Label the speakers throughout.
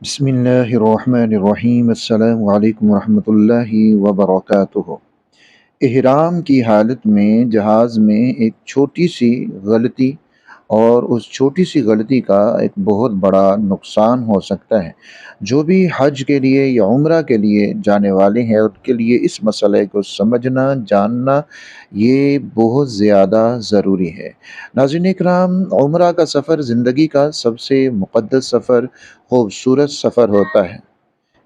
Speaker 1: बिस्मिल्लाहिर्रहमानिर्रहीम। अस्सलामु अलैकुम वरहमतुल्लाहि वबरकातुहू। इहराम की हालत में जहाज़ में एक छोटी सी गलती और उस छोटी सी गलती का एक बहुत बड़ा नुकसान हो सकता है। जो भी हज के लिए या उम्रा के लिए जाने वाले हैं उनके लिए इस मसले को समझना, जानना ये बहुत ज़्यादा ज़रूरी है। नाज़रीन इकराम, उम्रा का सफ़र ज़िंदगी का सबसे मुक़द्दस सफ़र, खूबसूरत सफ़र होता है।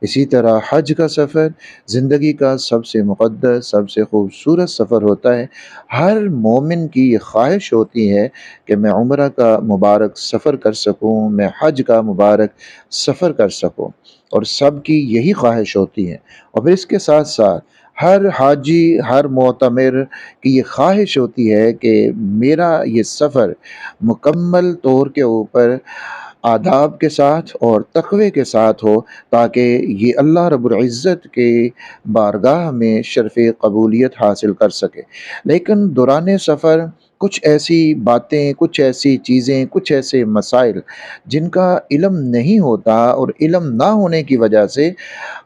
Speaker 1: इसी तरह हज का सफ़र ज़िंदगी का सबसे मुक़द्दस, सबसे खूबसूरत सफ़र होता है। हर मोमिन की ये ख्वाहिश होती है कि मैं उम्रा का मुबारक सफ़र कर सकूँ, मैं हज का मुबारक सफ़र कर सकूँ, और सबकी यही ख्वाहिश होती है। और फिर इसके साथ-साथ हर हाजी, हर मोतमिर की ये ख्वाहिश होती है कि मेरा ये सफ़र मुकम्मल तौर के ऊपर आदाब के साथ और तक़वे के साथ हो, ताकि ये अल्लाह रब्बुल इज़्ज़त के बारगाह में शर्फ़ कबूलियत हासिल कर सके। लेकिन दौरान सफ़र कुछ ऐसी बातें, कुछ ऐसी चीज़ें, कुछ ऐसे मसाइल जिनका इल्म नहीं होता, और इल्म ना होने की वजह से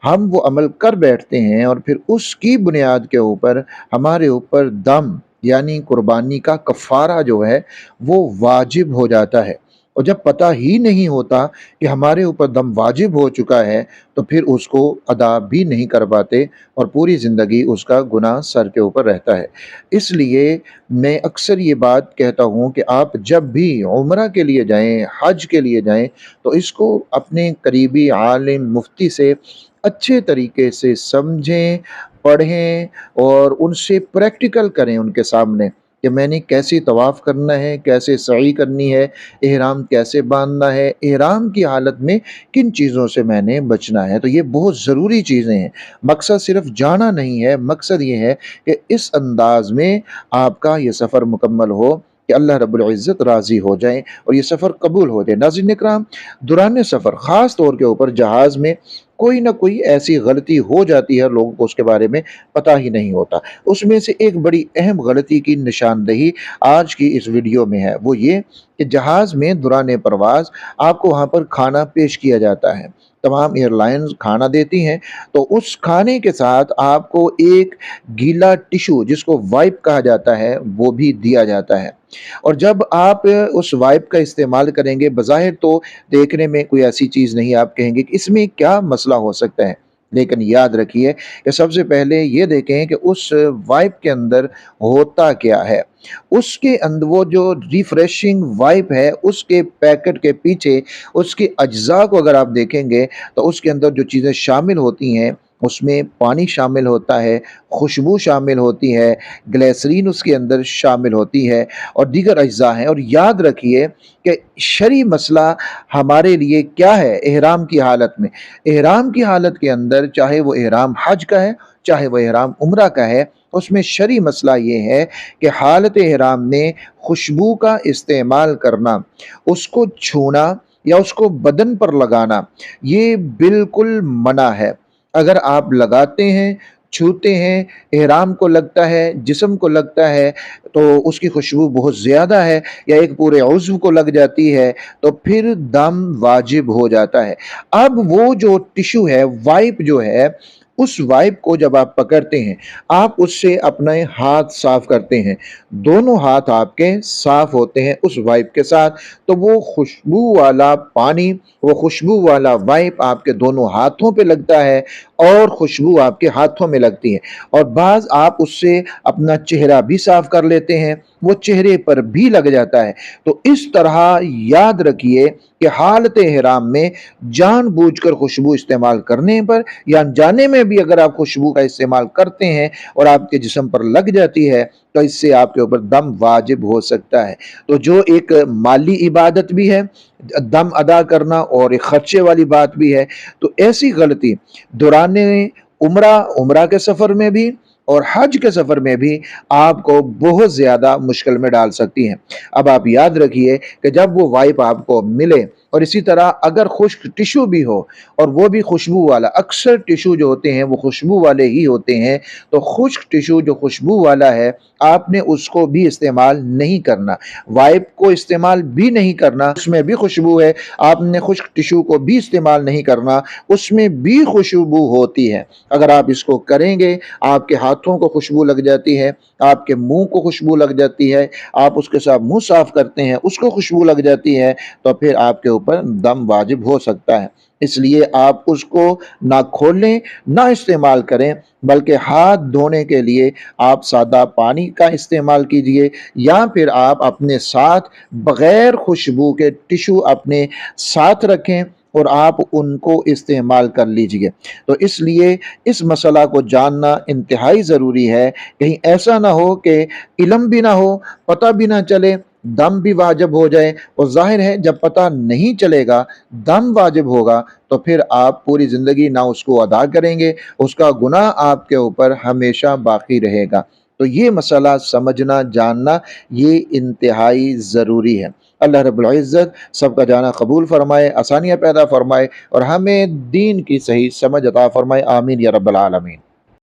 Speaker 1: हम वो अमल कर बैठते हैं, और फिर उसकी बुनियाद के ऊपर हमारे ऊपर दम यानी कुर्बानी का कफ़ारा जो है वो वाजिब हो जाता है। और जब पता ही नहीं होता कि हमारे ऊपर दम वाजिब हो चुका है, तो फिर उसको अदा भी नहीं कर पाते, और पूरी ज़िंदगी उसका गुनाह सर के ऊपर रहता है। इसलिए मैं अक्सर ये बात कहता हूँ कि आप जब भी उम्रा के लिए जाएँ, हज के लिए जाएँ, तो इसको अपने करीबी आलिम, मुफ्ती से अच्छे तरीके से समझें, पढ़ें, और उनसे प्रैक्टिकल करें उनके सामने कि मैंने कैसे तवाफ़ करना है, कैसे सई करनी है, इहराम कैसे बाँधना है, इहराम की हालत में किन चीज़ों से मैंने बचना है। तो ये बहुत ज़रूरी चीज़ें हैं। मकसद सिर्फ़ जाना नहीं है, मकसद ये है कि इस अंदाज़ में आपका ये सफ़र मुकम्मल हो कि अल्लाह रब्बुल इज़्ज़त राज़ी हो जाएँ और ये सफ़र कबूल हो जाए। नाज़रीन इकराम, दौरान सफ़र ख़ास तौर के ऊपर जहाज़ में कोई न कोई ऐसी गलती हो जाती है, लोगों को उसके बारे में पता ही नहीं होता। उसमें से एक बड़ी अहम गलती की निशानदेही आज की इस वीडियो में है। वो ये कि जहाज़ में दौरान परवाज़ आपको वहाँ पर खाना पेश किया जाता है। तमाम एयरलाइंस खाना देती हैं, तो उस खाने के साथ आपको एक गीला टिश्यू जिसको वाइप कहा जाता है, वो भी दिया जाता है। और जब आप उस वाइप का इस्तेमाल करेंगे, बज़ाहिर तो देखने में कोई ऐसी चीज़ नहीं, आप कहेंगे कि इसमें क्या मसला हो सकता है? लेकिन याद रखिए कि सबसे पहले ये देखें कि उस वाइप के अंदर होता क्या है। उसके वो जो रिफ्रेशिंग वाइप है, उसके पैकेट के पीछे उसके अज्जा को अगर आप देखेंगे, तो उसके अंदर जो चीज़ें शामिल होती हैं, उसमें पानी शामिल होता है, खुशबू शामिल होती है, ग्लिसरीन उसके अंदर शामिल होती है, और दीगर अज्जा हैं। और याद रखिए कि शरई मसला हमारे लिए क्या है इहराम की हालत में। इहराम की हालत के अंदर, चाहे वो इहराम हज का है, चाहे वो इहराम उम्रा का है, उसमें शरई मसला ये है कि हालत इहराम में खुशबू का इस्तेमाल करना, उसको छूना या उसको बदन पर लगाना, ये बिल्कुल मना है। अगर आप लगाते हैं, छूते हैं, इहराम को लगता है, जिस्म को लगता है, तो उसकी खुशबू बहुत ज़्यादा है, या एक पूरे उज़्व को लग जाती है, तो फिर दम वाजिब हो जाता है। अब वो जो टिश्यू है, वाइप जो है, उस वाइप को जब आप पकड़ते हैं, आप उससे अपने हाथ साफ करते हैं, दोनों हाथ आपके साफ होते हैं उस वाइप के साथ, तो वो खुशबू वाला पानी, वो खुशबू वाला वाइप आपके दोनों हाथों पे लगता है, और खुशबू आपके हाथों में लगती है। और बाज़ आप उससे अपना चेहरा भी साफ कर लेते हैं, वो चेहरे पर भी लग जाता है। तो इस तरह याद रखिए कि हालत इहराम में जानबूझकर खुशबू इस्तेमाल करने पर, या अनजाने में भी अगर आप खुशबू का इस्तेमाल करते हैं और आपके जिस्म पर लग जाती है, तो इससे आपके ऊपर दम वाजिब हो सकता है। तो जो एक माली इबादत भी है, दम अदा करना, और एक खर्चे वाली बात भी है, तो ऐसी गलती दौरान उम्रा, उम्रा के सफ़र में भी और हज के सफ़र में भी आपको बहुत ज़्यादा मुश्किल में डाल सकती हैं। अब आप याद रखिए कि जब वो वाइप आपको मिले اور اسی طرح اگر خشک ٹشو بھی ہو اور وہ بھی خوشبو والا، اکثر ٹشو جو ہوتے ہیں وہ خوشبو والے ہی ہوتے ہیں، تو خشک ٹشو جو خوشبو والا ہے آپ نے اس کو بھی استعمال نہیں کرنا، وائپ کو استعمال بھی نہیں کرنا، اس میں بھی خوشبو ہے، آپ نے خشک ٹشو کو بھی استعمال نہیں کرنا، اس میں بھی خوشبو ہوتی ہے۔ اگر آپ اس کو کریں گے آپ کے ہاتھوں کو خوشبو لگ جاتی ہے، آپ کے منہ کو خوشبو لگ جاتی ہے، آپ اس کے ساتھ منہ صاف کرتے ہیں اس کو خوشبو لگ جاتی ہے، تو پھر آپ کے اوپر دم واجب ہو سکتا ہے۔ اس لیے آپ اس کو نہ کھولیں نہ استعمال کریں، بلکہ ہاتھ دھونے کے لیے آپ سادہ پانی کا استعمال کیجئے، یا پھر آپ اپنے ساتھ بغیر خوشبو کے ٹشو اپنے ساتھ رکھیں اور آپ ان کو استعمال کر لیجئے۔ تو اس لیے اس مسئلہ کو جاننا انتہائی ضروری ہے، کہیں ایسا نہ ہو کہ علم بھی نہ ہو، پتہ بھی نہ چلے، دم بھی واجب ہو جائے، اور ظاہر ہے جب پتہ نہیں چلے گا دم واجب ہوگا تو پھر آپ پوری زندگی نہ اس کو ادا کریں گے، اس کا گناہ آپ کے اوپر ہمیشہ باقی رہے گا۔ تو یہ مسئلہ سمجھنا جاننا یہ انتہائی ضروری ہے۔ اللہ رب العزت سب کا جانا قبول فرمائے، آسانیاں پیدا فرمائے، اور ہمیں دین کی صحیح سمجھ عطا فرمائے، آمین یا رب العالمین۔